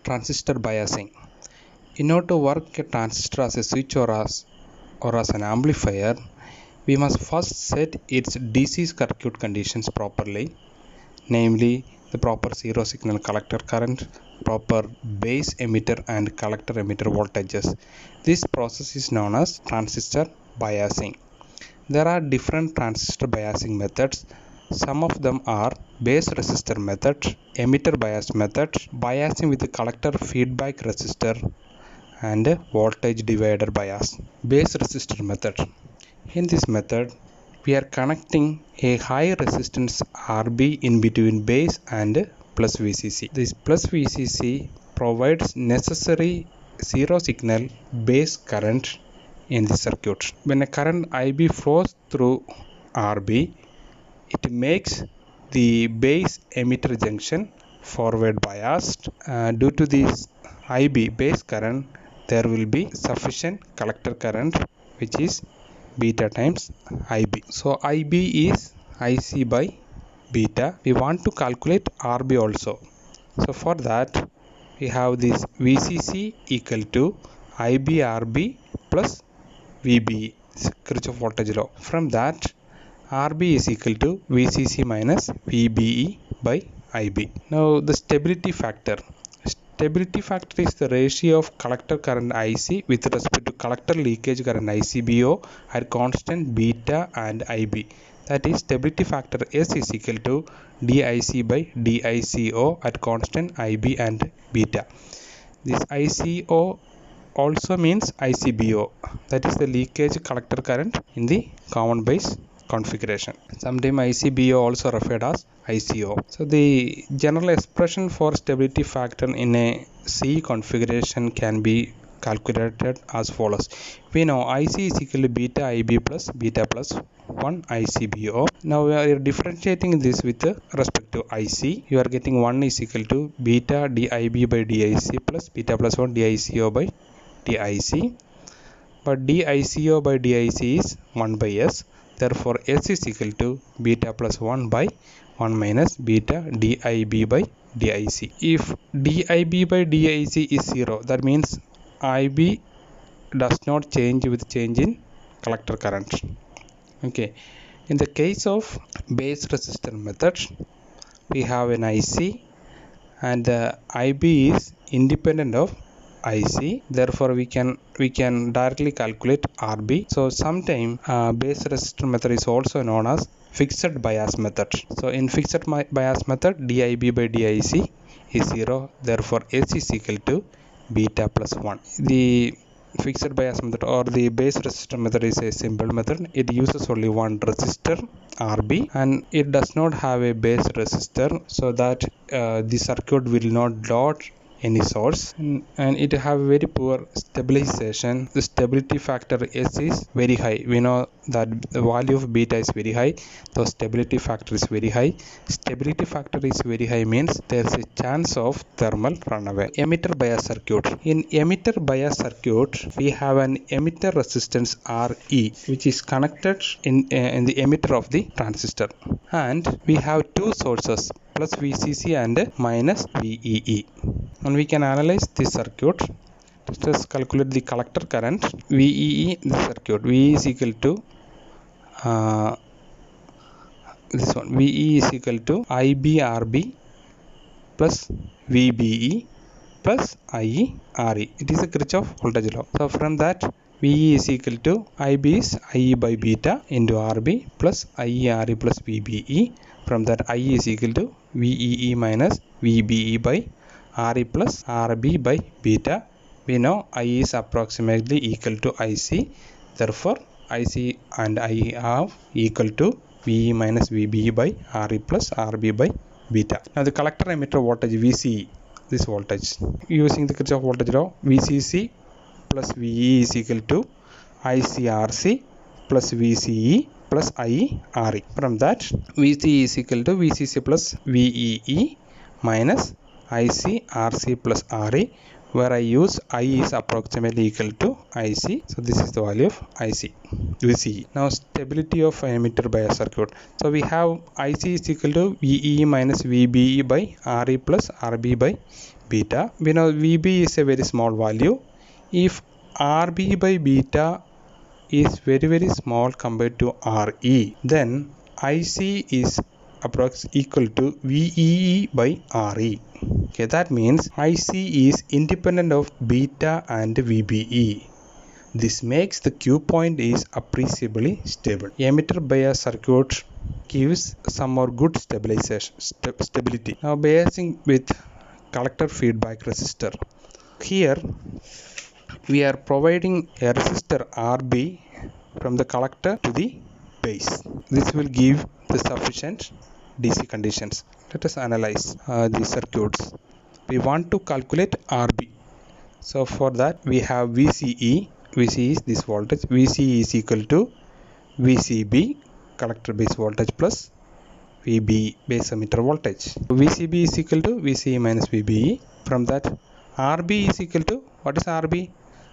transistor biasing. In order to work a transistor as a switch or as an amplifier, we must first set its DC circuit conditions properly, namely the proper zero signal collector current, proper base emitter and collector emitter voltages. This process is known as transistor biasing. There are different transistor biasing methods. Some of them are base resistor method, emitter bias method, biasing with the collector feedback resistor, and voltage divider bias. Base resistor method. In this method, we are connecting a high resistance RB in between base and plus VCC. This plus VCC provides necessary zero signal base current in the circuit. When a current IB flows through RB, it makes the base emitter junction forward biased. Due to this IB base current, there will be sufficient collector current, which is beta times IB. So IB is IC by beta. We want to calculate RB also. So for that, we have this VCC equal to IB/RB plus VBE, Kirchhoff voltage law. From that, RB is equal to VCC minus VBE by IB. Now the stability factor. Stability factor is the ratio of collector current IC with respect to collector leakage current ICBO at constant beta and IB. That is, stability factor S is equal to DIC by DICO at constant IB and beta. This ICO also means ICBO, that is the leakage collector current in the common base configuration. Sometimes ICBO also referred as ICO. So the general expression for stability factor in a C configuration can be calculated as follows. We know IC is equal to beta IB plus beta plus 1 ICBO. Now we are differentiating this with respect to IC. You are getting 1 is equal to beta DIB by DIC plus beta plus 1 DICO by DIC. But DICO by DIC is 1 by S. Therefore, S is equal to beta plus 1 by 1 minus beta DIB by DIC. If DIB by DIC is 0, that means IB does not change with change in collector current. Okay. In the case of base resistor method, we have an IC and the IB is independent of IC. Therefore, we can directly calculate RB. So sometime base resistor method is also known as fixed bias method. So in fixed bias method, DIB by DIC is 0. Therefore, S is equal to beta plus 1. The fixed bias method or the base resistor method is a simple method. It uses only one resistor RB and it does not have a base resistor, so that the circuit will not load any source, and it have very poor stabilization. The stability factor S is very high. We know that the value of beta is very high, so stability factor is very high. Stability factor is very high means there is a chance of thermal runaway. Emitter bias circuit. In emitter bias circuit, we have an emitter resistance RE, which is connected in the emitter of the transistor, and we have two sources, plus VCC and minus VEE. And we can analyze this circuit. Let us calculate the collector current VEE in the circuit. VE is equal to this one. VE is equal to IBRB plus VBE plus IERE. It is a Kirchhoff voltage law. So from that, VE is equal to IB is IE by beta into RB plus IERE plus VBE. From that, IE is equal to VEE minus VBE by RE plus RB by beta. We know I is approximately equal to IC. Therefore, IC and IE are equal to VE minus VBE by RE plus RB by beta. Now the collector emitter voltage VCE, this voltage, using the Kirchhoff voltage law, VCC plus VE is equal to ICRC plus VCE plus IERE. From that, VCE is equal to VCC plus VEE minus ICRC plus RE, where I use I is approximately equal to IC. So this is the value of VCE. Now stability of emitter bias circuit. So we have IC is equal to VEE minus VBE by RE plus RB by beta. We know VB is a very small value. If RB by beta is very small compared to RE, then IC is approximately equal to VEE by RE. Okay, that means IC is independent of beta and VBE. This makes the Q point is appreciably stable. Emitter bias circuit gives some more good stability. Now biasing with collector feedback resistor. Here we are providing a resistor RB from the collector to the base. This will give the sufficient DC conditions. Let us analyze these circuits. We want to calculate RB. So for that we have VCE. VCE is this voltage. VCE is equal to VCB, collector base voltage, plus VB, base emitter voltage. VCB is equal to VCE minus VBE. From that RB is equal to, what is RB?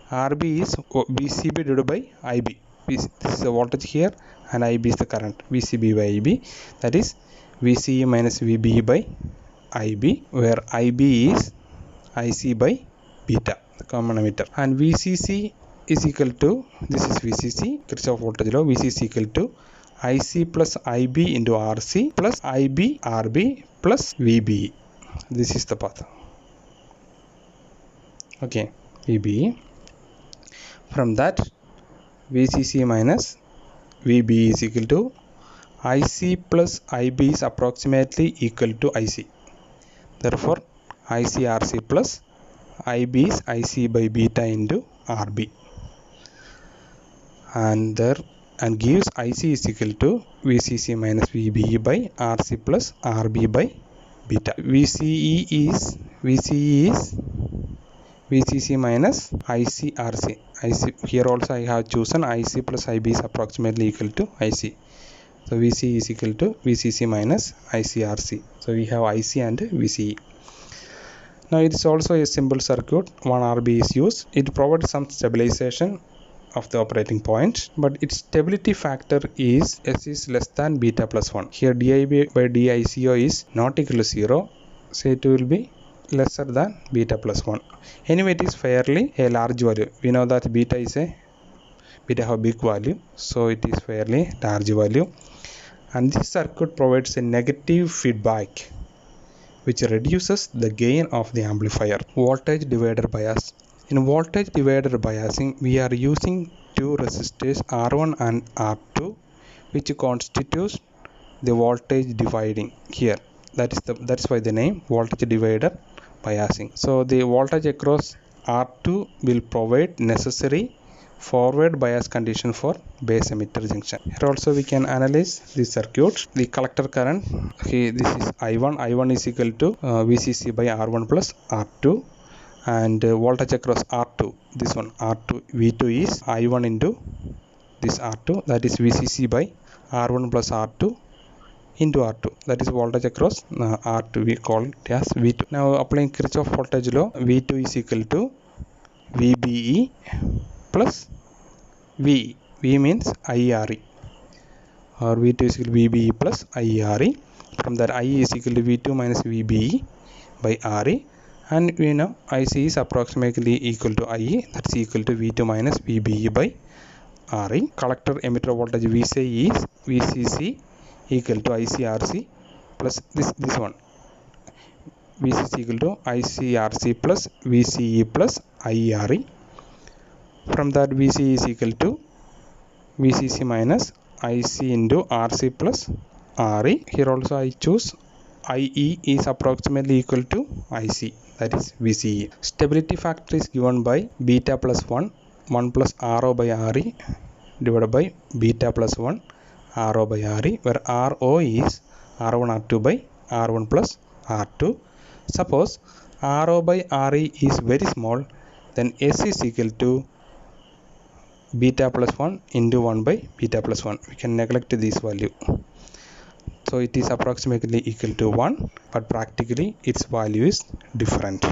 RB is VCB divided by IB. This is the voltage here and IB is the current. VCB by IB, that is VCE minus VBE by IB, where IB is IC by beta, the common emitter. And VCC is equal to, this is VCC, Kirchhoff voltage law, VCC equal to IC plus IB into RC plus IB RB plus VBE. This is the path. Okay, VBE. From that VCC minus VBE is equal to IC plus IB is approximately equal to IC. Therefore IC RC plus IB is IC by beta into RB. And gives IC is equal to VCC minus VBE by RC plus RB by beta. VCE is VCC minus IC RC. IC here also I have chosen IC plus IB is approximately equal to IC. So VC is equal to VCC minus IC RC. So we have IC and VCE. Now it is also a simple circuit. One RB is used. It provides some stabilization of the operating point, but its stability factor is S is less than beta plus 1. Here DIB by DICO is not equal to 0, so it will be lesser than beta plus 1. Anyway, it is fairly a large value. We know that beta have a big value, so it is fairly large value. And this circuit provides a negative feedback which reduces the gain of the amplifier. Voltage divider bias. In voltage divider biasing, we are using two resistors R1 and R2, which constitutes the voltage dividing here. That's why the name voltage divider biasing. So the voltage across R2 will provide necessary forward bias condition for base emitter junction. Here also we can analyze the circuit. The collector current, okay, this is I1. I1 is equal to VCC by R1 plus R2. And voltage across R2, this one R2, V2 is I1 into this R2, that is VCC by R1 plus R2 into R2, that is voltage across R2, we call it as V2. Now applying Kirchhoff voltage law, V2 is equal to VBE plus VE. V means IRE, or V2 is equal to VBE plus IRE. From that IE is equal to V2 minus VBE by RE. And we know IC is approximately equal to IE, that's equal to V2 minus VBE by RE. Collector emitter voltage VC is VCC equal to ICRC plus this one. VCC equal to ICRC plus VCE plus IERE. From that VC is equal to VCC minus IC into RC plus RE. Here also I choose IE is approximately equal to IC, that is VCE. Stability factor is given by beta plus 1 plus RO by RE divided by beta plus 1 RO by RE, where RO is R1 R2 by R1 plus R2. Suppose RO by RE is very small, then S is equal to beta plus 1 into 1 by beta plus 1. We can neglect this value. So it is approximately equal to 1, but practically its value is different.